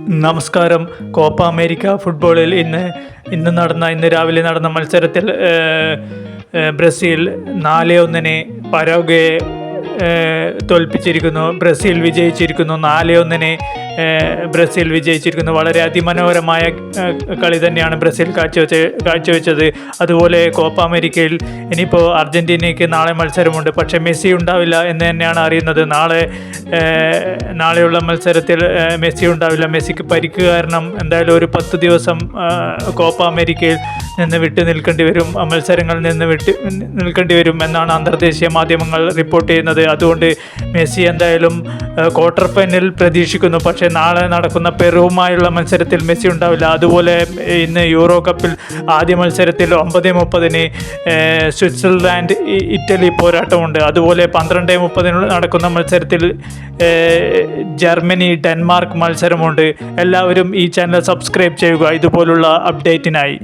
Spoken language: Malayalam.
നമസ്കാരം. കോപ്പ അമേരിക്ക ഫുട്ബോളിൽ ഇന്ന് രാവിലെ നടന്ന മത്സരത്തിൽ ബ്രസീൽ 4-1 പരാഗ്വയെ തോൽപ്പിച്ചിരിക്കുന്നു. ബ്രസീൽ വിജയിച്ചിരിക്കുന്നു. 4-1 ബ്രസീൽ വിജയിച്ചിരിക്കുന്നു. വളരെ അതിമനോഹരമായ കളി തന്നെയാണ് ബ്രസീൽ കാഴ്ചവെച്ചത്. അതുപോലെ കോപ്പ അമേരിക്കയിൽ ഇനിയിപ്പോൾ അർജൻറ്റീനയ്ക്ക് നാളെ മത്സരമുണ്ട്. പക്ഷേ മെസ്സി ഉണ്ടാവില്ല എന്ന് തന്നെയാണ് അറിയുന്നത്. നാളെയുള്ള മത്സരത്തിൽ മെസ്സി ഉണ്ടാവില്ല. മെസ്സിക്ക് പരിക്ക് കാരണം എന്തായാലും ഒരു 10 ദിവസം കോപ്പ അമേരിക്കയിൽ നിന്ന് വിട്ടു നിൽക്കേണ്ടി വരും. മത്സരങ്ങളിൽ നിന്ന് നിൽക്കേണ്ടി വരും എന്നാണ് അന്തർദേശീയ മാധ്യമങ്ങൾ റിപ്പോർട്ട് ചെയ്യുന്നത്. അതുകൊണ്ട് മെസ്സി എന്തായാലും ക്വാർട്ടർ ഫൈനൽ പ്രതീക്ഷിക്കുന്നു. പക്ഷേ നാളെ നടക്കുന്ന പെറുവുമായുള്ള മത്സരത്തിൽ മെസ്സി ഉണ്ടാവില്ല. അതുപോലെ ഇന്ന് യൂറോ കപ്പിൽ ആദ്യ മത്സരത്തിൽ 9:30 സ്വിറ്റ്സർലാൻഡ് ഇറ്റലി പോരാട്ടമുണ്ട്. അതുപോലെ 12:30 നടക്കുന്ന മത്സരത്തിൽ ജർമ്മനി ഡെൻമാർക്ക് മത്സരമുണ്ട്. എല്ലാവരും ഈ ചാനൽ സബ്സ്ക്രൈബ് ചെയ്യുക ഇതുപോലുള്ള അപ്ഡേറ്റിനായി.